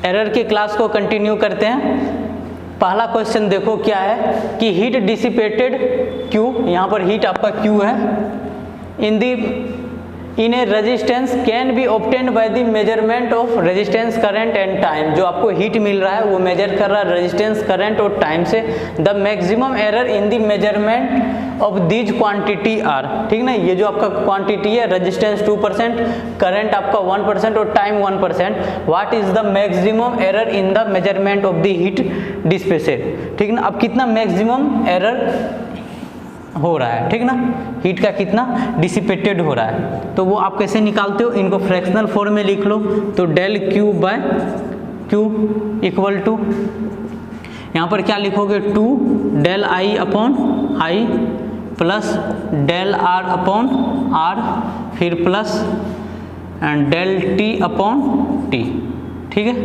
Error की class को continue करते हैं। पहला क्वेश्चन देखो क्या है कि हीट डिसिपेटेड Q, यहाँ पर हीट आपका Q है, in a resistance can be obtained by the measurement of resistance current and time. जो आपको हीट मिल रहा है वो मेजर कर रहा है रेजिस्टेंस करंट और टाइम से। The maximum error in the measurement of these quantity are, ठीक ना, ये जो आपका क्वांटिटी है रेजिस्टेंस 2%, करंट आपका 1% और time 1%। What is the maximum error in the measurement of the heat dissipated, ठीक ना। अब कितना मैक्सिमम एरर हो रहा है, ठीक ना, हीट का कितना डिसिपेटेड हो रहा है, तो वो आप कैसे निकालते हो, इनको फ्रैक्शनल फॉर्म में लिख लो। तो del Q by Q equal to, यहाँ पर क्या लिखोगे, 2 del I upon I plus del R upon R, फिर plus and del T upon T, ठीक है।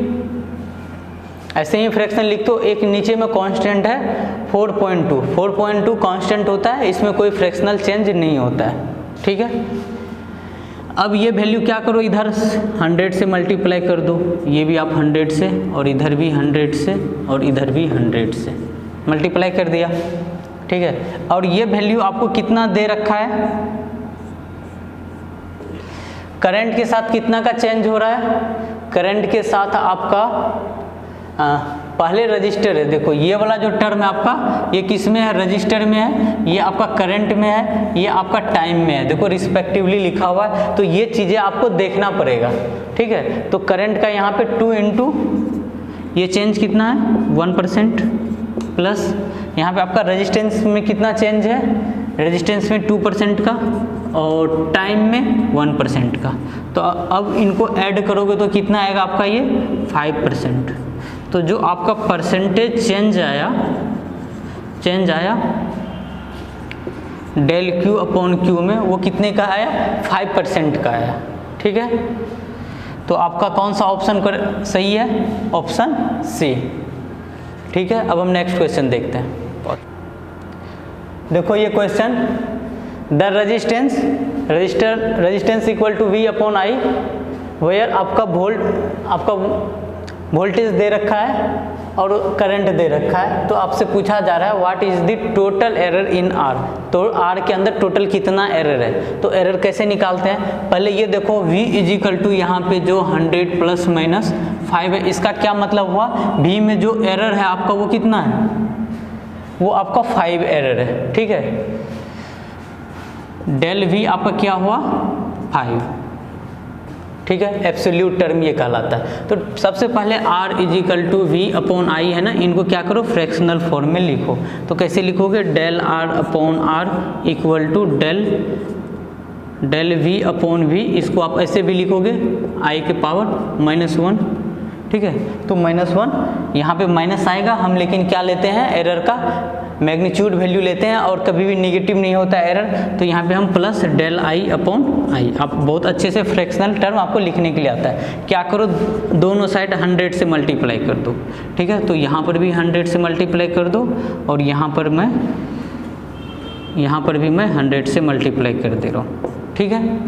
ऐसे ही फ्रैक्शन लिख दो। एक नीचे में कांस्टेंट है 4.2 कांस्टेंट होता है, इसमें कोई फ्रैक्शनल चेंज नहीं होता है, ठीक है। अब ये वैल्यू क्या करो, इधर 100 से मल्टीप्लाई कर दो, ये भी आप 100 से और इधर भी 100 से और इधर भी 100 से मल्टीप्लाई कर दिया, ठीक है। और ये वैल्यू आपको कितना दे रखा है, करंट के साथ कितना का चेंज हो रहा है, करंट के साथ आपका पहले रजिस्टर है, देखो ये वाला जो टर्म है आपका, ये किस में है, रजिस्टर में है, ये आपका करंट में है, ये आपका टाइम में है, देखो रिस्पेक्टिवली लिखा हुआ है, तो ये चीज़ें आपको देखना पड़ेगा, ठीक है। तो करंट का यहाँ पे 2 इंटू ये चेंज कितना है 1%, प्लस यहाँ पे आपका रेजिस्टेंस में कितना चेंज है, रेजिस्टेंस में 2% का और टाइम में 1% का। तो अब इनको ऐड करोगे तो कितना आएगा आपका, ये 5%। तो जो आपका परसेंटेज चेंज आया डेल Q अपॉन Q में, वो कितने का आया, 5% का आया, ठीक है। तो आपका कौन सा ऑप्शन सही है, ऑप्शन सी, ठीक है। अब हम नेक्स्ट क्वेश्चन देखते हैं। देखो ये question, the resistance equal to V upon I, where आपका वोल्टेज दे रखा है और करंट दे रखा है। तो आपसे पूछा जा रहा है what is the total error in R, तो R के अंदर टोटल कितना एरर है। तो एरर कैसे निकालते हैं, पहले ये देखो V इजिकल टू यहाँ पे जो 100 प्लस माइनस 5 है, इसका क्या मतलब हुआ, V में जो एरर है आपका वो कितना है, वो आपका 5 एरर है, ठीक है। डेल V आपका क्या हुआ 5, ठीक है, एब्सोल्यूट टर्म ये कहलाता है। तो सबसे पहले R is equal to V upon I है ना, इनको क्या करो फ्रैक्शनल फॉर्म में लिखो। तो कैसे लिखोगे, del R upon R equal to del V upon V, इसको आप ऐसे भी लिखोगे I के पावर -1, ठीक है। तो -1 यहाँ पे माइनस आएगा हम, लेकिन क्या लेते हैं, एरर का मैग्नीट्यूड वैल्यू लेते हैं और कभी भी नेगेटिव नहीं होता एरर। तो यहाँ पे हम plus del I upon I, आप बहुत अच्छे से फ्रैक्शनल टर्म आपको लिखने के लिए आता है। क्या करो, दोनों साइड 100 से मल्टीप्लाई कर दो, ठीक है। तो यहाँ पर भी 100 से मल्टीप्लाई कर दो और यहाँ पर भी मैं 100 से मल्टीप्लाई कर दे रहा हूँ, ठीक है।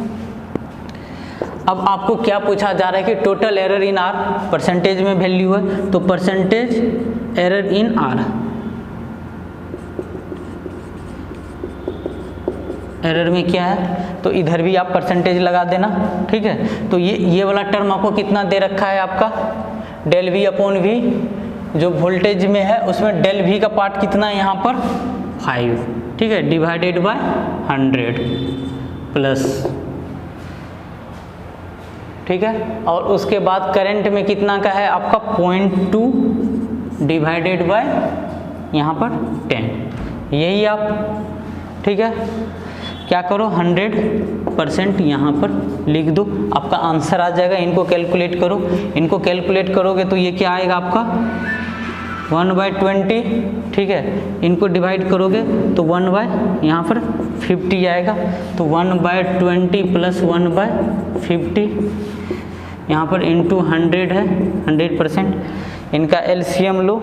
अब आपको क्या पूछा जा रहा है कि total error in R, percentage में वैल्यू है, तो परसेंटेज एरर इन R, एरर में क्या है, तो इधर भी आप परसेंटेज लगा देना, ठीक है। तो ये वाला टर्म आपको कितना दे रखा है आपका, डेल V अपॉन V, जो वोल्टेज में है उसमें डेल V का पार्ट कितना है यहाँ पर 5, ठीक है, डिवाइडेड बाय 100 प्लस, ठीक है। और उसके बाद करंट में कितना का है आपका 0.2 डिवाइडेड बाय यहाँ पर 10, यही आप, ठीक है। क्या करो 100% यहाँ पर लिख दो, आपका आंसर आ जाएगा। इनको कैलकुलेट करो, इनको कैलकुलेट करोगे तो ये क्या आएगा आपका 1/20, ठीक है। इनको डिवाइड करोगे तो 1 यहाँ पर 50 आएगा, तो 1/20 प्लस 1/50 यहाँ पर इंटू 100 है, 100%। इनका एलसीएम लो,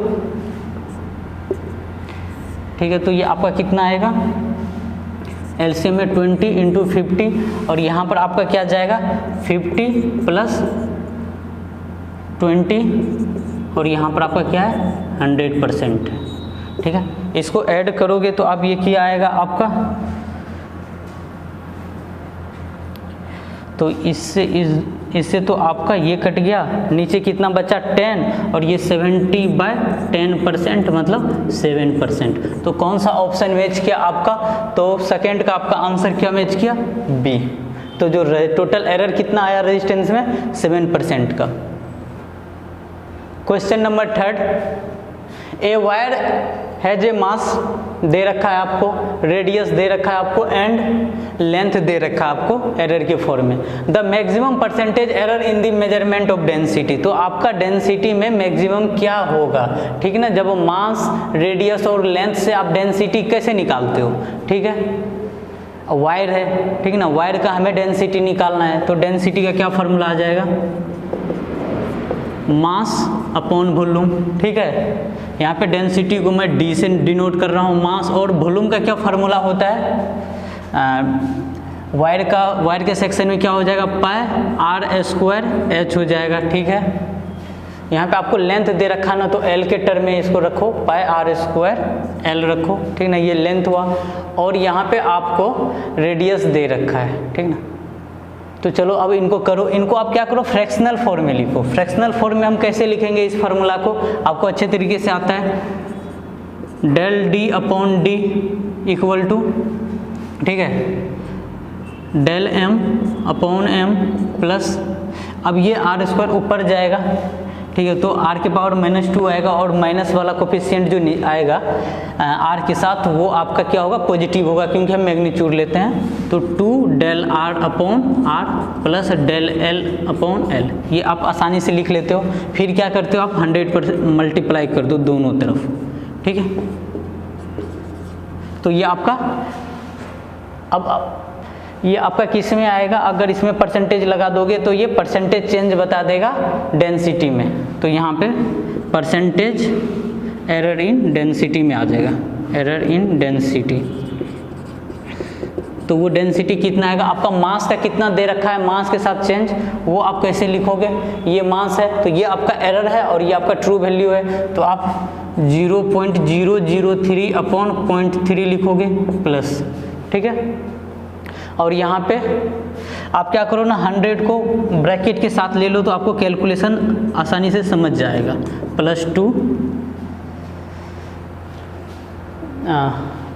ठीक है। तो ये आपका कितना आएगा, एलसीएम में 20 इंटू 50 और यहाँ पर आपका क्या जाएगा 50 प्लस 20 और यहाँ पर आपका क्या है 100%। ठीक है, इसको ऐड करोगे तो अब ये क्या आएगा आपका, तो इससे तो आपका ये कट गया, नीचे कितना बचा 10 और ये 70/10% मतलब 7%। तो कौन सा ऑप्शन मैच किया आपका, तो सेकंड का आपका आंसर क्या मैच किया, बी। तो जो टोटल एरर कितना आया रेजिस्टेंस में 7% का। Question number 3, a wire has a mass दे रखा है आपको, रेडियस दे रखा है आपको एंड लेंथ दे रखा है आपको एरर के फॉर्म में। The maximum percentage error in the measurement of density, तो आपका डेंसिटी में मैक्सिमम क्या होगा। ठीक है ना, जब मास, रेडियस और लेंथ से आप डेंसिटी कैसे निकालते हो। ठीक है, वायर है, ठीक है ना, वायर का हमें डेंसिटी निकालना है, तो डेंसिटी का क्या फॉर्मूला आ जाएगा, मास अपॉन वॉल्यूम। ठीक है, यहाँ पे डेंसिटी को मैं डी से डिनोट कर रहा हूँ मास, और वॉल्यूम का क्या फार्मूला होता है, वायर के सेक्शन में क्या हो जाएगा, पाई r² h हो जाएगा। ठीक है, यहाँ पे आपको लेंथ दे रखा ना, तो L के टर्म में इसको रखो, पाई r² L रखो। ठीक ना, ये लेंथ हुआ, और यहाँ पे आपको रेडियस दे रखा है। ठीक ना, तो चलो अब इनको करो, इनको आप क्या करो, फ्रैक्शनल फॉर्म में लिखो। फ्रैक्शनल फॉर्म में हम कैसे लिखेंगे इस फार्मूला को, आपको अच्छे तरीके से आता है, del d upon d equal to, ठीक है, del m upon m plus, अब ये r² ऊपर जाएगा। ठीक है, तो r के पावर -2 आएगा, और माइनस वाला कोफिशिएंट जो आएगा r के साथ वो आपका क्या होगा, पॉजिटिव होगा, क्योंकि हम मैग्नीट्यूड लेते हैं। तो 2 del r upon r plus del l upon l, ये आप आसानी से लिख लेते हो। फिर क्या करते हो आप 100% मल्टीप्लाई कर दो दोनों तरफ। ठीक है, तो ये आपका, अब ये आपका किस में आएगा, अगर इसमें परसेंटेज लगा दोगे तो ये परसेंटेज चेंज बता देगा डेंसिटी में। तो यहाँ पे परसेंटेज एरर इन डेंसिटी में आ जाएगा, एरर इन डेंसिटी। तो वो डेंसिटी कितना आएगा, आपका मास का कितना दे रखा है, मास के साथ चेंज, वो आप कैसे लिखोगे, ये मास है तो ये आपका एरर है और ये आपका ट्रू वैल्यू है, तो आप 0.003 अपॉन 0.3 लिखोगे प्लस। ठीक है, और यहाँ पे आप क्या करो ना, 100 को ब्रैकेट के साथ ले लो तो आपको कैलकुलेशन आसानी से समझ जाएगा। +2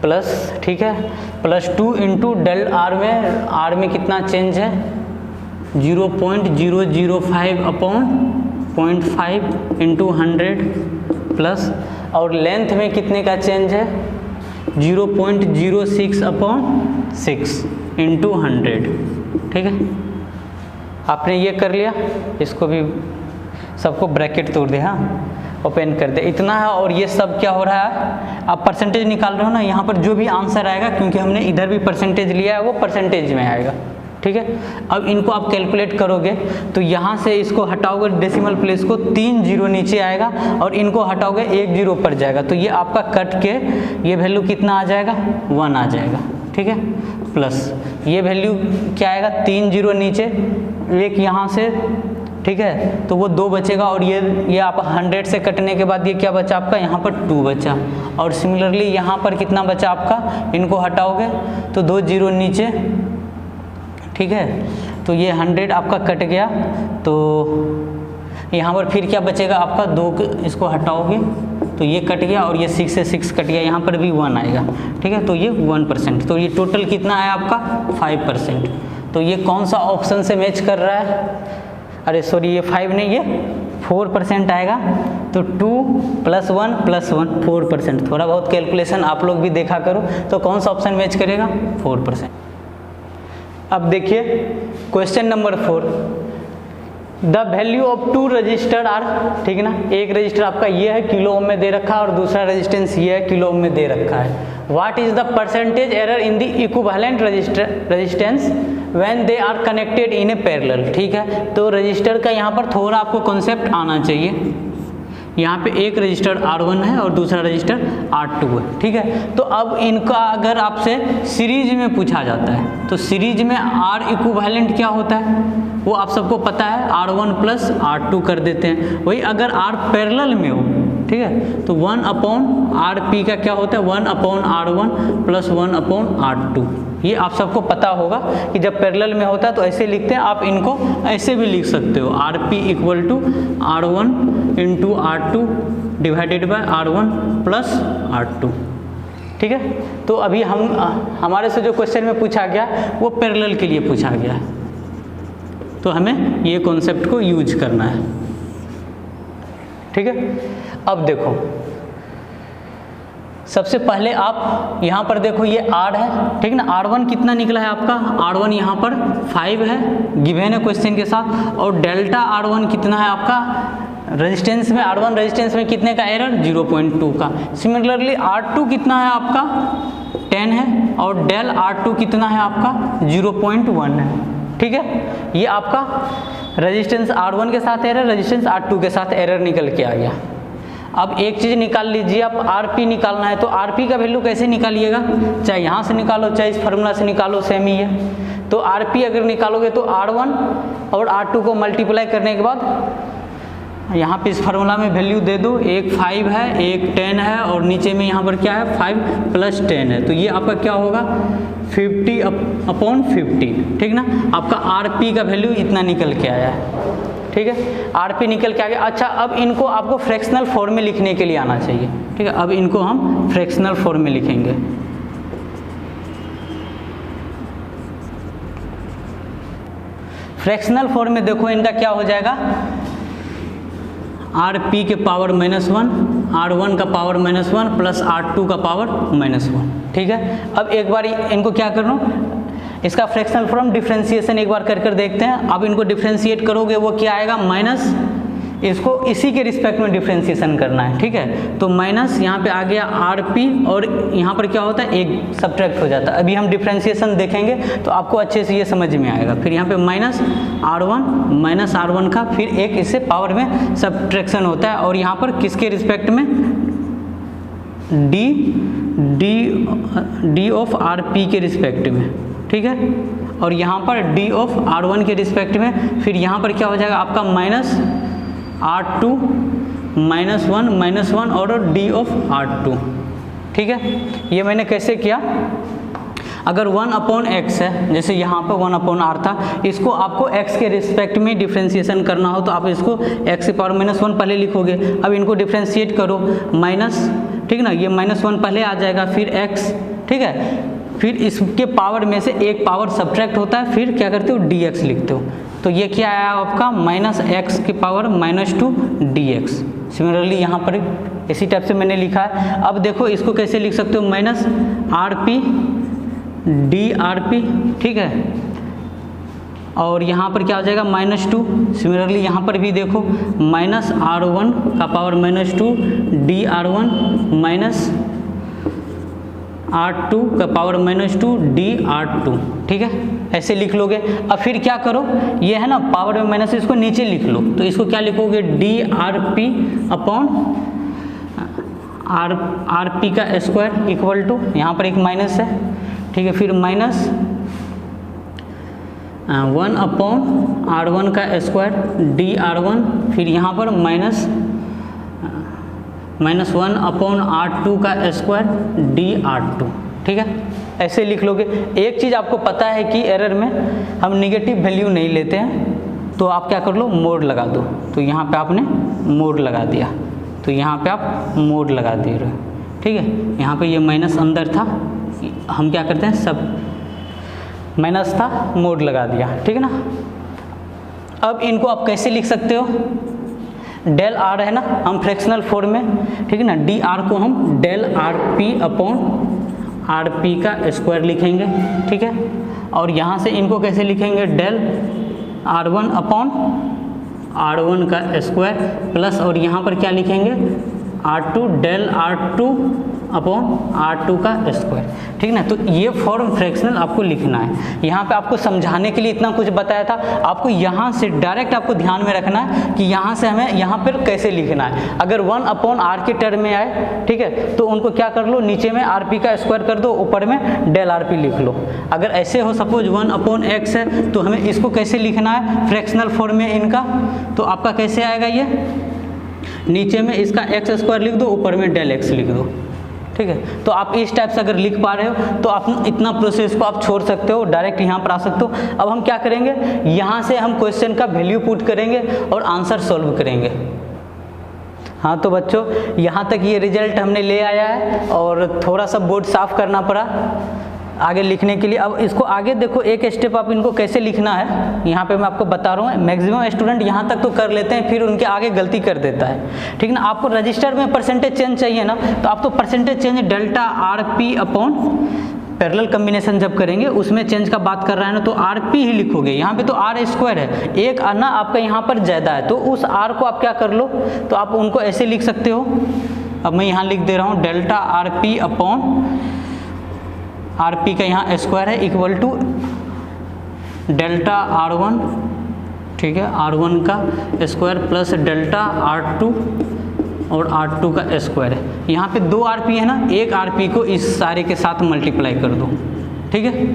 प्लस, ठीक है, +2 इंटू del r में कितना चेंज है, 0.005 अपॉन 0.5 इंटू 100 प्लस, और लेंथ में कितने का चेंज है, 0.06 अपॉन 6 इंटू 100। ठीक है, आपने ये कर लिया, इसको भी सबको ब्रैकेट तोड़ दे, हाँ ओपन कर दे, इतना है। और ये सब क्या हो रहा है, आप परसेंटेज निकाल रहे हो ना, यहाँ पर जो भी आंसर आएगा, क्योंकि हमने इधर भी परसेंटेज लिया है, वो परसेंटेज में आएगा। ठीक है, अब इनको आप कैलकुलेट करोगे तो यहाँ से इसको हटाओगे डेसिमल प्लेस को, 3 0 नीचे आएगा, और इनको हटाओगे 1 0 पर जाएगा, तो ये आपका कट के ये वैल्यू कितना आ जाएगा, 1 आ जाएगा। ठीक है, प्लस ये वैल्यू क्या आएगा, 3 0 नीचे, एक यहाँ से, ठीक है, तो वो 2 बचेगा, और ये आप 100 से कटने के बाद ये क्या बचा आपका, यहाँ पर 2 बचा, और सिमिलरली यहाँ पर कितना बचा आपका, इनको हटाओगे तो 2 0 नीचे। ठीक है, तो ये 100 आपका कट गया, तो यहाँ पर फिर क्या बचेगा आपका, 2 इसको हटाओगे तो ये कट गया, और ये 6 से 6 कट गया, यहाँ पर भी 1 आएगा। ठीक है, तो ये 1%, तो ये टोटल कितना आया आपका 5%। तो ये कौन सा ऑप्शन से मैच कर रहा है, अरे सॉरी ये 5 नहीं, ये 4% आएगा। तो 2 + 1 + 1 4%। थोड़ा बहुत कैलकुलेशन आप लोग भी देखा करो, तो कौन सा ऑप्शन मैच करेगा, 4%। अब देखिए question number 4, the value of 2 resistor are, ठीक है ना, एक रजिस्टर आपका ये है किलो ओम में दे रखा है, और दूसरा रेजिस्टेंस ये है किलो ओम में दे रखा है। What is the percentage error in the equivalent resistance when they are connected in a parallel. ठीक है, तो रजिस्टर का यहाँ पर थोड़ा आपको कॉन्सेप्ट आना चाहिए। यहाँ पे एक रजिस्टर R1 है और दूसरा रजिस्टर R2 है, ठीक है। तो अब इनका अगर आपसे सीरीज में पूछा जाता है तो सीरीज में R इक्विवेलेंट क्या होता है वो आप सबको पता है, R1 प्लस R2 कर देते हैं। वही अगर R पैरेलल में हो, ठीक है, तो 1/RP का क्या होता है, 1/R1 प्लस 1/R2। ये आप सबको पता होगा कि जब पैरेलल में होता है तो ऐसे लिखते हैं। आप इनको ऐसे भी लिख सकते हो, RP equal to R1 into R2 divided by R1 plus R2, ठीक है। तो अभी हमारे से जो क्वेश्चन में पूछा गया वो पैरेलल के लिए पूछा गया है, तो हमें ये कॉन्सेप्ट को यूज करना है, ठीक है। अब देखो, सबसे पहले आप यहाँ पर देखो ये R है, ठीक ना। R1 कितना निकला है आपका, R1 यहाँ पर 5 है, गिवन है क्वेश्चन के साथ। और डेल्टा R1 कितना है आपका रेजिस्टेंस में, R1 रेजिस्टेंस में कितने का एरर, 0.2 का। सिमिलरली R2 कितना है आपका 10 है, और डेल R2 कितना है आपका 0.1 है, ठीक है। ये आपका रेजिस्टेंस R1 के साथ एरर, रेजिस्टेंस R2 के साथ एरर निकल के आ गया। अब एक चीज़ निकाल लीजिए, आप RP निकालना है तो RP का वैल्यू कैसे निकालिएगा, चाहे यहाँ से निकालो चाहे इस फार्मूला से निकालो, सेम ही है। तो RP अगर निकालोगे तो R1 और R2 को मल्टीप्लाई करने के बाद यहाँ पे इस फार्मूला में वैल्यू दे दो, एक 5 है एक 10 है और नीचे में यहाँ पर क्या है 5 प्लस 10 है, तो ये आपका क्या होगा 50/50, ठीक ना। आपका RP का वैल्यू इतना निकल के आया है, ठीक है। RP निकल के आ गया। अच्छा, अब इनको आपको फ्रैक्शनल फॉर्म में लिखने के लिए आना चाहिए, ठीक है। अब इनको हम फ्रैक्शनल फॉर्म में लिखेंगे। फ्रैक्शनल फॉर्म में देखो इनका क्या हो जाएगा, RP के पावर -1, R1 का पावर -1 प्लस R2 का पावर -1, ठीक है। अब एक बार इनको क्या करो, इसका फ्रैक्शनल फॉर्म डिफरेंशिएशन एक बार कर देखते हैं। अब इनको डिफरेंशिएट करोगे वो क्या आएगा माइनस, इसको इसी के रिस्पेक्ट में डिफरेंशिएशन करना है, ठीक है। तो माइनस यहाँ पे आ गया RP और यहाँ पर क्या होता है एक सब्ट्रैक्ट हो जाता है। अभी हम डिफरेंशिएशन देखेंगे तो आपको अच्छे से ये समझ में आएगा। फिर यहाँ पे -R1 का फिर एक इससे पावर में सब्ट्रैक्शन होता है और यहाँ पर किसके रिस्पेक्ट में D ऑफ RP के रिस्पेक्ट में, ठीक है। और यहाँ पर D ऑफ R1 के रिस्पेक्ट में, फिर यहाँ पर क्या हो जाएगा आपका -R2 -1 और D ऑफ R2, ठीक है। ये मैंने कैसे किया, अगर 1/x है, जैसे यहाँ पर 1/R था, इसको आपको x के रिस्पेक्ट में डिफरेंशिएशन करना हो तो आप इसको x की पावर -1 पहले लिखोगे। अब इनको डिफरेंशिएट करो माइनस, ठीक ना, ये -1 पहले आ जाएगा, फिर x, ठीक है। फिर इसके पावर में से एक पावर सब्ट्रैक्ट होता है, फिर क्या करते हो dx लिखते हो। तो ये क्या आया आपका -x की पावर -2 dx। सिमिलरली यहाँ पर इसी टाइप से मैंने लिखा है। अब देखो इसको कैसे लिख सकते हो, -RP drp, ठीक है। और यहाँ पर क्या हो जाएगा -2। सिमिलरली यहाँ पर भी देखो -R1 का पावर -2 dR1 R2 का पावर -2 dR2, ठीक है। ऐसे लिख लोगे। अब फिर क्या करो, ये है ना पावर में माइनस, इसको नीचे लिख लो। तो इसको क्या लिखोगे DRP अपॉन RP का स्क्वायर इक्वल टू, यहाँ पर एक माइनस है, ठीक है। फिर -1/R1 का स्क्वायर dR1, फिर यहाँ पर -1/R2 का स्क्वायर dR2, ठीक है। ऐसे लिख लोगे। एक चीज़ आपको पता है कि एरर में हम निगेटिव वैल्यू नहीं लेते हैं, तो आप क्या कर लो मोड लगा दो। तो यहाँ पे आपने मोड लगा दिया, तो यहाँ पे आप मोड लगा दे रहे हो, ठीक है। यहाँ पे ये माइनस अंदर था, हम क्या करते हैं सब माइनस था, मोड लगा दिया, ठीक है ना। अब इनको आप कैसे लिख सकते हो, डेल आर है ना, हम फ्रैक्शनल फॉर्म में, ठीक है ना, डी आर को हम del R P upon R P का स्क्वायर लिखेंगे, ठीक है। और यहाँ से इनको कैसे लिखेंगे, del R one upon R one का स्क्वायर प्लस, और यहाँ पर क्या लिखेंगे, R two del R two upon R2 का स्क्वायर, ठीक ना। तो ये फॉर्म फ्रैक्शनल आपको लिखना है। यहाँ पे आपको समझाने के लिए इतना कुछ बताया था, आपको यहाँ से डायरेक्ट आपको ध्यान में रखना है कि यहाँ से हमें यहाँ पर कैसे लिखना है। अगर 1 अपॉन R के टर्म में आए, ठीक है, तो उनको क्या कर लो, नीचे में RP का स्क्वायर कर दो, ऊपर में डेल RP लिख लो। अगर ऐसे हो सपोज 1 अपॉन x है, तो हमें इसको कैसे लिखना है फ्रैक्शनल फॉर्म में इनका, तो आपका कैसे आएगा, ये नीचे में इसका x स्क्वायर लिख दो, ऊपर में डेल x लिख दो, ठीक है। तो आप इस टाइप से अगर लिख पा रहे हो तो आप इतना प्रोसेस को आप छोड़ सकते हो, डायरेक्ट यहाँ पर आ सकते हो। अब हम क्या करेंगे, यहाँ से हम क्वेश्चन का वैल्यू पुट करेंगे और आंसर सॉल्व करेंगे। हाँ तो बच्चों, यहाँ तक ये रिजल्ट हमने ले आया है और थोड़ा सा बोर्ड साफ करना पड़ा आगे लिखने के लिए। अब इसको आगे देखो, एक स्टेप आप इनको कैसे लिखना है यहाँ पे मैं आपको बता रहा हूँ। मैक्सिमम स्टूडेंट यहाँ तक तो कर लेते हैं, फिर उनके आगे गलती कर देता है, ठीक ना। आपको रजिस्टर में परसेंटेज चेंज चाहिए ना, तो आप तो percentage change delta RP upon parallel combination जब करेंगे उसमें चेंज का बात कर रहा है ना, तो RP ही लिखोगे। यहाँ पे तो R स्क्वायर है, एक आना आपका यहाँ पर ज़्यादा है, तो उस R को आप क्या कर लो, तो आप उनको ऐसे लिख सकते हो। अब मैं यहाँ लिख दे रहा हूँ डेल्टा RP अपॉन RP का यहाँ स्क्वायर है इक्वल टू डेल्टा R1, ठीक है, R1 का स्क्वायर प्लस डेल्टा R2 और R2 का स्क्वायर है। यहाँ पे 2 RP है ना, एक RP को इस सारे के साथ मल्टीप्लाई कर दो, ठीक है,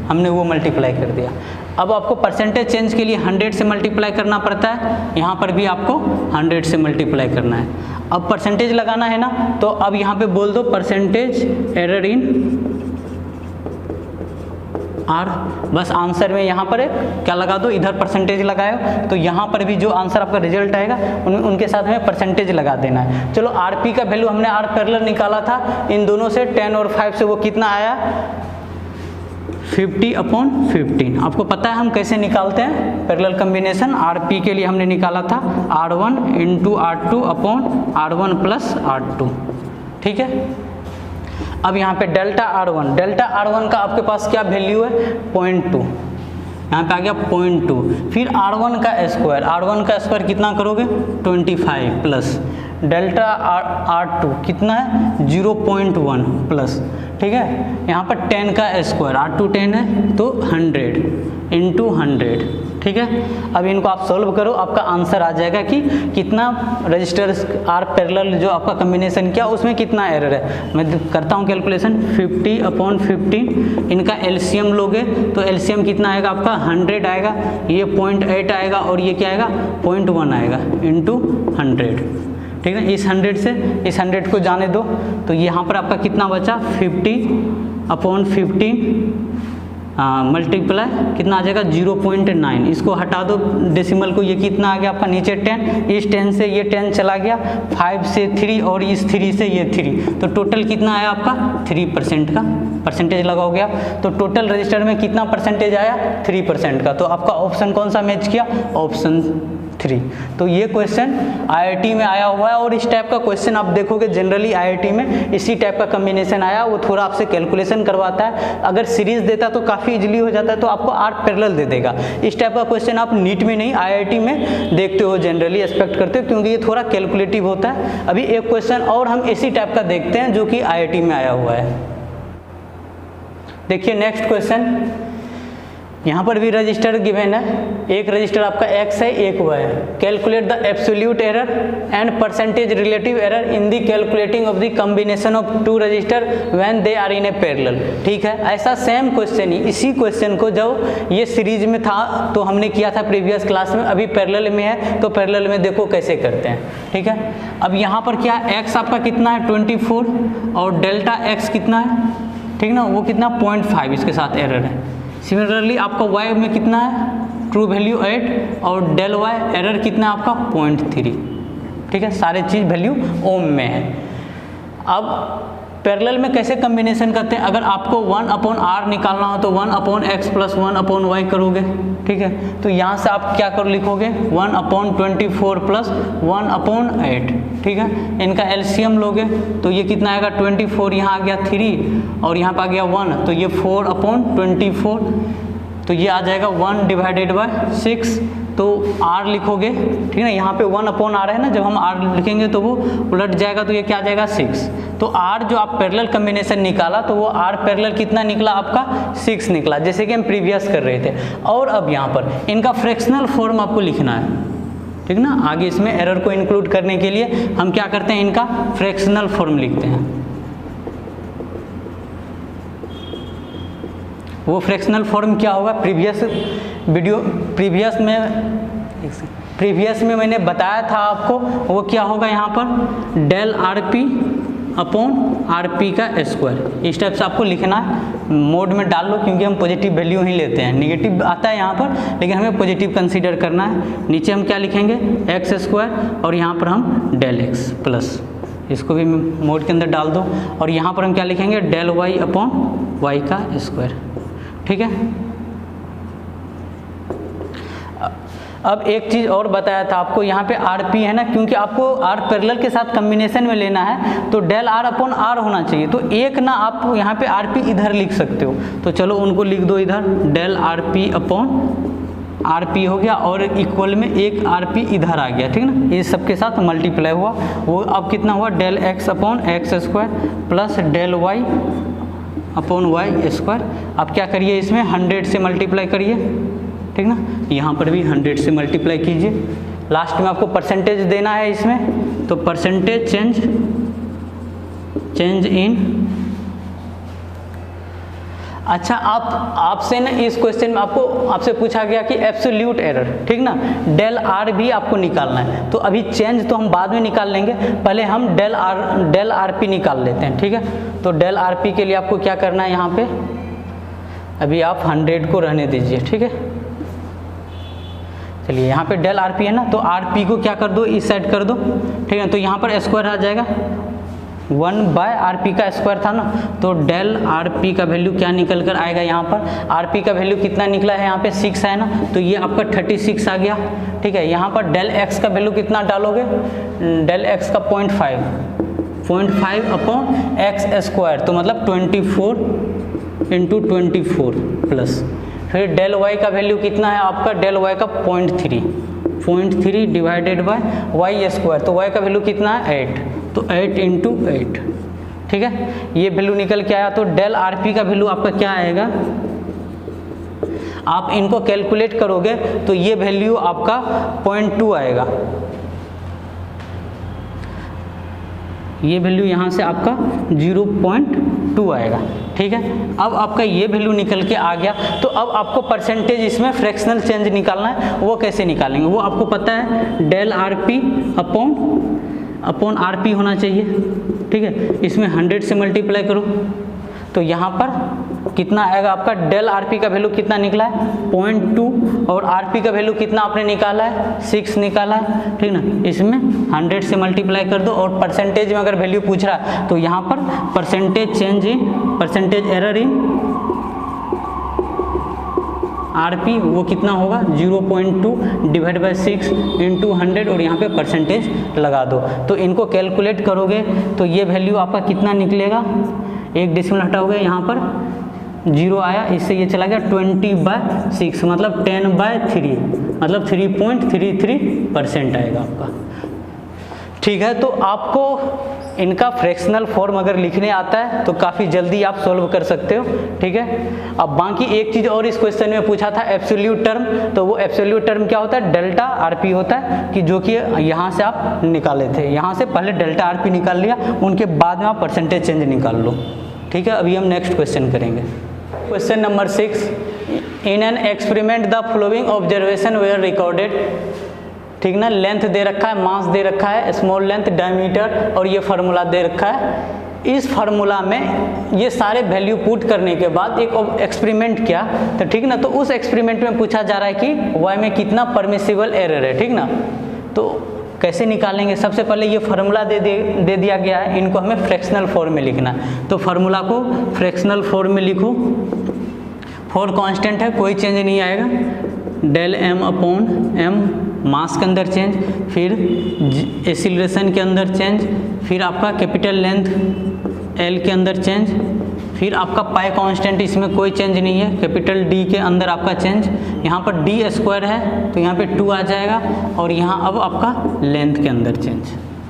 हमने वो मल्टीप्लाई कर दिया। अब आपको परसेंटेज चेंज के लिए 100 से मल्टीप्लाई करना पड़ता है, यहाँ पर भी आपको 100 से मल्टीप्लाई करना है। अब परसेंटेज लगाना है ना, तो अब यहाँ पे बोल दो परसेंटेज एरर इन R, बस आंसर में यहाँ पर क्या लगा दो, इधर परसेंटेज लगाओ, तो यहाँ पर भी जो आंसर आपका रिजल्ट आएगा उनके साथ में परसेंटेज लगा देना है। चलो RP का वैल्यू हमने R पैरेलल निकाला था, इन दोनों से 10 और 5 से वो कितना आया, 50 अपॉन 15। आपको पता है हम कैसे निकालते हैं पैरेलल कम्बिनेशन। RP के लिए हमने निकाला था R1 into R2 upon R1 plus R2, ठीक है। अब यहाँ पे डेल्टा R1 का आपके पास क्या वैल्यू है, 0.2, यहाँ पे आ गया 0.2। फिर R1 का स्क्वायर कितना करोगे, 25 प्लस डेल्टा R2 कितना है, 0.1 प्लस, ठीक है। यहाँ पर 10 का स्क्वायर, R2 10 है तो 100 इंटू 100, ठीक है। अब इनको आप सॉल्व करो, आपका आंसर आ जाएगा कि कितना रजिस्टर R पैरेलल जो आपका कम्बिनेशन किया उसमें कितना एरर है। मैं करता हूँ कैलकुलेशन, 50 अपॉन 15, इनका LCM लोगे तो LCM कितना आएगा आपका, 100 आएगा, ये 0.8 आएगा और ये क्या आएगा, 0.1 आएगा इंटू 100, ठीक है। इस 100 से इस 100 को जाने दो, तो यहाँ पर आपका कितना बचा, 50 अपॉन 15 मल्टीप्लाई कितना आ जाएगा, 0.9। इसको हटा दो डेसिमल को, ये कितना आ गया आपका नीचे 10, इस 10 से ये 10 चला गया, 5 से 3 और इस 3 से ये 3, तो टोटल कितना आया आपका 3% का परसेंटेज लगाओगे आप, तो टोटल रजिस्टर में कितना परसेंटेज आया, 3% का। तो आपका ऑप्शन कौन सा मैच किया, ऑप्शन 3। तो ये क्वेश्चन IIT में आया हुआ है और इस टाइप का क्वेश्चन आप देखोगे जनरली IIT में इसी टाइप का कम्बिनेशन आया, वो थोड़ा आपसे कैलकुलेशन करवाता है। अगर सीरीज देता तो काफ़ी इजीली हो जाता है, तो आपको R पैरेलल दे देगा। इस टाइप का क्वेश्चन आप नीट में नहीं IIT में देखते हो, जनरली एक्सपेक्ट करते हो, क्योंकि ये थोड़ा कैलकुलेटिव होता है। अभी एक क्वेश्चन और हम इसी टाइप का देखते हैं जो कि IIT में आया हुआ है। देखिए नेक्स्ट क्वेश्चन, यहाँ पर भी रजिस्टर गिवन है, एक रजिस्टर आपका X है, एक Y है। Calculate the absolute error and percentage relative error in the calculating of the combination of 2 resistor when they are in a parallel, ठीक है। ऐसा सेम क्वेश्चन ही, इसी क्वेश्चन को जब ये सीरीज में था तो हमने किया था प्रीवियस क्लास में, अभी पैरेलल में है तो पैरेलल में देखो कैसे करते हैं, ठीक है। अब यहाँ पर क्या X आपका कितना है, 24 और डेल्टा X कितना है, ठीक ना, वो कितना 0.5, इसके साथ एरर है। सिमिलरली आपका Y में कितना है, ट्रू वैल्यू 8 और डेल Y एरर कितना है आपका 0.3, ठीक है। सारे चीज़ वैल्यू ओम में है। अब पैरेलल में कैसे कम्बिनेशन करते हैं, अगर आपको 1/R निकालना हो तो 1/X प्लस 1/Y करोगे, ठीक है। तो यहाँ से आप क्या कर लिखोगे, 1/24 प्लस 1/8, ठीक है। इनका LCM लोगे तो ये कितना आएगा, 24, यहाँ आ गया 3 और यहाँ पर आ गया 1, तो ये 4/24, तो ये आ जाएगा 1/6 तो R लिखोगे, ठीक है ना, यहाँ पे 1/R है ना, जब हम R लिखेंगे तो वो उलट जाएगा, तो ये क्या आ जाएगा 6। तो R जो आप पैरेलल कम्बिनेशन निकाला तो वो R पैरेलल कितना निकला आपका 6 निकला, जैसे कि हम प्रीवियस कर रहे थे। और अब यहाँ पर इनका फ्रैक्शनल फॉर्म आपको लिखना है, ठीक ना। आगे इसमें एरर को इंक्लूड करने के लिए हम क्या करते हैं, इनका फ्रैक्शनल फॉर्म लिखते हैं। वो फ्रैक्शनल फॉर्म क्या होगा, प्रीवियस में मैंने बताया था आपको, वो क्या होगा यहाँ पर डेल RP अपॉन RP का स्क्वायर। इस टाइप से आपको लिखना है, मोड में डाल लो, क्योंकि हम पॉजिटिव वैल्यू ही लेते हैं, नेगेटिव आता है यहाँ पर, लेकिन हमें पॉजिटिव कंसीडर करना है। नीचे हम क्या लिखेंगे एक्स स्क्वायर, और यहाँ पर हम डेल एक्स प्लस, इसको भी मोड के अंदर डाल दो, और यहाँ पर हम क्या लिखेंगे डेल वाई अपॉन वाई का स्क्वायर, ठीक है। अब एक चीज़ और बताया था आपको, यहाँ पे RP है ना, क्योंकि आपको R पैरेलल के साथ कम्बिनेशन में लेना है तो डेल R अपॉन R होना चाहिए, तो एक ना आप यहाँ पे RP इधर लिख सकते हो, तो चलो उनको लिख दो इधर, डेल RP अपॉन RP हो गया, और इक्वल में एक RP इधर आ गया, ठीक ना, ये सबके साथ मल्टीप्लाई हुआ, वो अब कितना हुआ del X upon x square plus del Y upon y square. अब क्या करिए, इसमें 100 से मल्टीप्लाई करिए, ठीक ना, यहाँ पर भी 100 से मल्टीप्लाई कीजिए। लास्ट में आपको परसेंटेज देना है इसमें, तो परसेंटेज चेंज इन। अच्छा, आपसे ना इस क्वेश्चन में आपसे पूछा गया कि एब्सोल्यूट एरर, ठीक ना, डेल R भी आपको निकालना है, तो अभी चेंज तो हम बाद में निकाल लेंगे, पहले हम डेल RP निकाल लेते हैं, ठीक है। तो डेल RP के लिए आपको क्या करना है, यहाँ पे अभी आप 100 को रहने दीजिए, ठीक है। चलिए यहाँ पे डेल RP है ना, तो RP को क्या कर दो, इस साइड कर दो, ठीक है, तो यहाँ पर स्क्वायर आ जाएगा, 1/RP का स्क्वायर था ना, तो डेल RP का वैल्यू क्या निकल कर आएगा, यहाँ पर RP का वैल्यू कितना निकला है, यहाँ पे 6 है ना, तो ये आपका 36 आ गया, ठीक है। यहाँ पर डेल X का वैल्यू कितना डालोगे, डेल X का 0.5 अपॉन एक्स स्क्वायर, तो मतलब 24 × 24 प्लस, फिर डेल Y का वैल्यू कितना है आपका, डेल Y का 0.3 डिवाइडेड बाय वाई स्क्वायर, तो Y का वैल्यू कितना है 8, तो 8 × 8, ठीक है। ये वैल्यू निकल के आया, तो डेल RP का वैल्यू आपका क्या आएगा, आप इनको कैलकुलेट करोगे तो ये वैल्यू आपका 0.2 आएगा, ये वैल्यू यहाँ से आपका 0.2 आएगा, ठीक है। अब आपका ये वैल्यू निकल के आ गया, तो अब आपको परसेंटेज इसमें फ्रैक्शनल चेंज निकालना है, वो कैसे निकालेंगे, वो आपको पता है, डेल RP अपॉन RP होना चाहिए, ठीक है। इसमें 100 से मल्टीप्लाई करो, तो यहाँ पर कितना आएगा आपका, डेल RP का वैल्यू कितना निकला है 0.2, और RP का वैल्यू कितना आपने निकाला है 6 निकाला है, ठीक ना। इसमें 100 से मल्टीप्लाई कर दो, और परसेंटेज में अगर वैल्यू पूछ रहा है तो यहाँ पर परसेंटेज एरर इन RP वो कितना होगा 0.2 डिवाइड बाई 6 × 100, और यहाँ पे परसेंटेज लगा दो, तो इनको कैलकुलेट करोगे तो ये वैल्यू आपका कितना निकलेगा, एक डेसिमल हटाओगे, यहाँ पर 0 आया, इससे ये चला गया 20/6, मतलब 10/3, मतलब 3.33% आएगा आपका, ठीक है। तो आपको इनका फ्रैक्शनल फॉर्म अगर लिखने आता है तो काफ़ी जल्दी आप सॉल्व कर सकते हो, ठीक है। अब बाकी एक चीज़ और इस क्वेश्चन में पूछा था एब्सोल्यूट टर्म, तो वो एब्सोल्यूट टर्म क्या होता है, डेल्टा RP होता है, कि जो कि यहाँ से आप निकाले थे, यहाँ से पहले डेल्टा RP निकाल लिया, उनके बाद में आप परसेंटेज चेंज निकाल लो, ठीक है। अभी हम नेक्स्ट क्वेश्चन करेंगे, question number 6, in an experiment the following observation were recorded, ठीक ना, लेंथ दे रखा है, मास दे रखा है, स्मॉल लेंथ, डायमीटर, और ये फार्मूला दे रखा है। इस फार्मूला में ये सारे वैल्यू पुट करने के बाद एक एक्सपेरिमेंट किया, तो ठीक ना, तो उस एक्सपेरिमेंट में पूछा जा रहा है कि वाई में कितना परमिसिबल एरर है, ठीक ना। तो कैसे निकालेंगे, सबसे पहले ये फार्मूला दे दिया गया है, इनको हमें फ्रैक्शनल फॉर्म में लिखना है, तो फार्मूला को फ्रैक्शनल फॉर्म में लिखो, 4 कांस्टेंट है, कोई चेंज नहीं आएगा, डेल M अपॉन M मास के अंदर चेंज, फिर एक्सीलरेशन के अंदर चेंज, फिर आपका कैपिटल लेंथ L के अंदर चेंज, फिर आपका पाई कांस्टेंट, इसमें कोई चेंज नहीं है, कैपिटल डी के अंदर आपका चेंज, यहाँ पर डी स्क्वायर है तो यहाँ पे 2 आ जाएगा, और यहाँ अब आपका लेंथ के अंदर चेंज।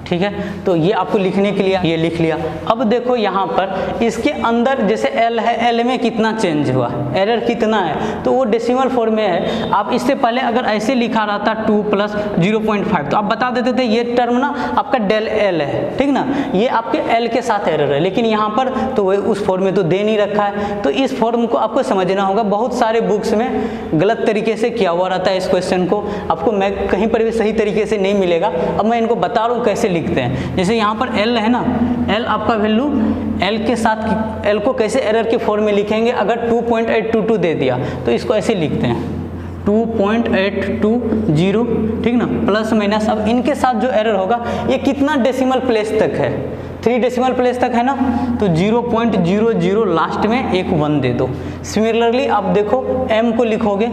ठीक है, तो ये आपको लिखने के लिए ये लिख लिया। अब देखो यहाँ पर इसके अंदर जैसे एल है, एल में कितना चेंज हुआ, एरर कितना है, तो वो डेसिमल फॉर्म में है। आप इससे पहले अगर ऐसे लिखा रहता 2 + 0.5 तो आप बता देते थे ये टर्म ना आपका डेल एल है, ठीक ना, ये आपके एल के साथ एरर है, लेकिन यहाँ पर तो वो उस फॉर्म में तो दे नहीं रखा है। तो इस फॉर्म को आपको समझना होगा, बहुत सारे बुक्स में गलत तरीके से किया हुआ रहता है इस क्वेश्चन को, आपको मैं कहीं पर भी सही तरीके से नहीं मिलेगा। अब मैं इनको बता रहा हूँ कैसे लिखते हैं। जैसे यहाँ पर L है ना, L आपका वैल्यू L के साथ L को कैसे एरर के फॉर्म में लिखेंगे, अगर 2.822 दे दिया तो इसको ऐसे लिखते हैं 2.820, ठीक ना, प्लस माइनस। अब इनके साथ जो एरर होगा ये कितना डेसिमल प्लेस तक है, 3 डेसिमल प्लेस तक है ना, तो 0.00 लास्ट में एक 1 दे दो। सिमिलरली आप देखो M को लिखोगे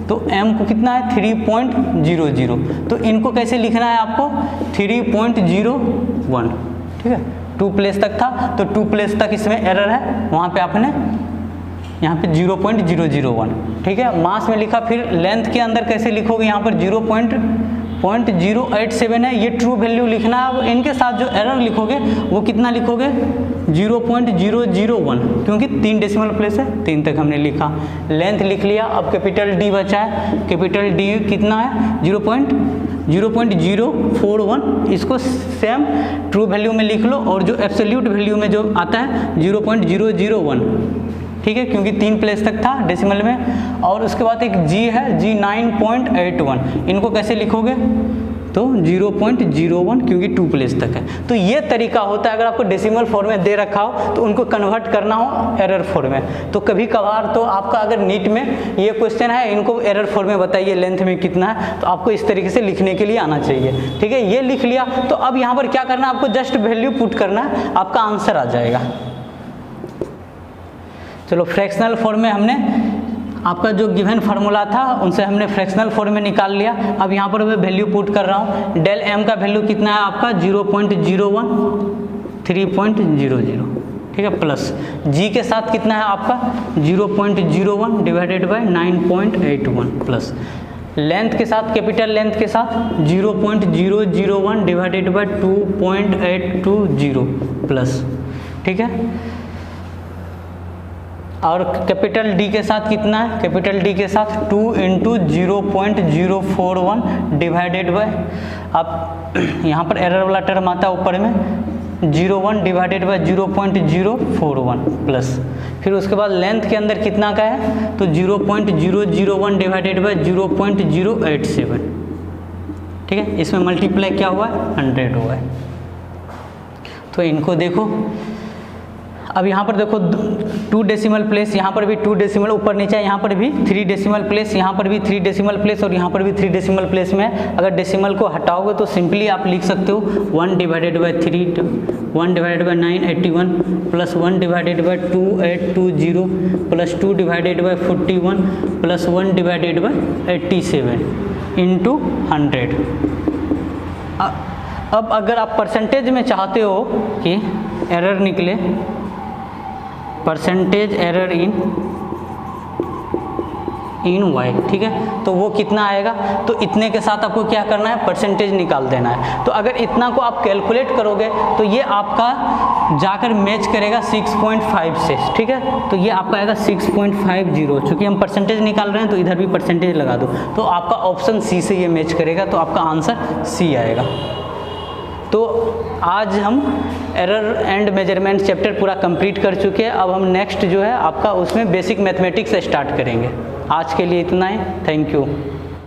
तो M को कितना है 3.00, तो इनको कैसे लिखना है आपको 3.01, ठीक है, 2 प्लेस तक था तो 2 प्लेस तक इसमें एरर है, वहाँ पे आपने यहाँ पे 0.001, ठीक है, मास में लिखा। फिर लेंथ के अंदर कैसे लिखोगे, यहाँ पर 0.087 है, ये ट्रू वैल्यू लिखना है। अब इनके साथ जो एरर लिखोगे वो कितना लिखोगे 0.001, क्योंकि 3 डेसिमल प्लेस है, 3 तक हमने लिखा, लेंथ लिख लिया। अब कैपिटल डी बचा है, कैपिटल डी कितना है 0.041, इसको सेम ट्रू वैल्यू में लिख लो, और जो एब्सोल्यूट वैल्यू में जो आता है 0.001, ठीक है, क्योंकि 3 प्लेस तक था डेसिमल में। और उसके बाद एक G है, G 9.81, इनको कैसे लिखोगे तो 0.01, क्योंकि 2 प्लेस तक है। तो ये तरीका होता है, अगर आपको डेसिमल फॉर्म में दे रखा हो तो उनको कन्वर्ट करना हो एरर फॉर्म में। तो कभी कभार तो आपका अगर नीट में ये क्वेश्चन है, इनको एरर फॉर्म में बताइए लेंथ में कितना है, तो आपको इस तरीके से लिखने के लिए आना चाहिए, ठीक है। ये लिख लिया तो अब यहाँ पर क्या करना है, आपको जस्ट वैल्यू पुट करना है, आपका आंसर आ जाएगा। चलो, फ्रैक्शनल फॉर्म में हमने आपका जो गिवन फार्मूला था उनसे हमने फ्रैक्शनल फॉर्म में निकाल लिया। अब यहाँ पर मैं वैल्यू पुट कर रहा हूँ, डेल एम का वैल्यू कितना है आपका 0.01, 3.00, ठीक है, प्लस जी के साथ कितना है आपका 0.01 डिवाइडेड बाय 9.81, प्लस लेंथ के साथ, कैपिटल लेंथ के साथ 0.001 डिवाइडेड बाय 2.820, प्लस, ठीक है। और कैपिटल डी के साथ कितना है, कैपिटल डी के साथ 2 × 0.041 डिवाइडेड बाय, आप यहाँ पर एरर वाला टर्म आता है ऊपर में 01 डिवाइडेड बाय 0.041, प्लस फिर उसके बाद लेंथ के अंदर कितना का है तो 0.001 डिवाइडेड बाय 0.087, ठीक है, इसमें मल्टीप्लाई क्या हुआ है 100 हुआ है। तो इनको देखो, अब यहाँ पर देखो 2 डेसिमल प्लेस, यहाँ पर भी 2 डेसिमल ऊपर नीचे, यहाँ पर भी 3 डेसिमल प्लेस, यहाँ पर भी 3 डेसिमल प्लेस, और यहाँ पर भी 3 डेसिमल प्लेस में। अगर डेसिमल को हटाओगे तो सिंपली आप लिख सकते हो 1 divided by 3, 1 divided by 981, plus 1 divided by 2820, plus 2 divided by 41, plus 1 divided by 87 into 100। अब अगर आप परसेंटेज में चाहते हो कि एरर निकले, परसेंटेज एरर इन वाई, ठीक है, तो वो कितना आएगा, तो इतने के साथ आपको क्या करना है परसेंटेज निकाल देना है। तो अगर इतना को आप कैलकुलेट करोगे तो ये आपका जाकर मैच करेगा 6.5 से, ठीक है, तो ये आपका आएगा 6.50। चूँकि हम परसेंटेज निकाल रहे हैं तो इधर भी परसेंटेज लगा दो, तो आपका ऑप्शन सी से ये मैच करेगा, तो आपका आंसर सी आएगा। तो आज हम एरर एंड मेजरमेंट चैप्टर पूरा कंप्लीट कर चुके हैं। अब हम नेक्स्ट जो है आपका उसमें बेसिक मैथमेटिक्स स्टार्ट करेंगे। आज के लिए इतना ही, थैंक यू।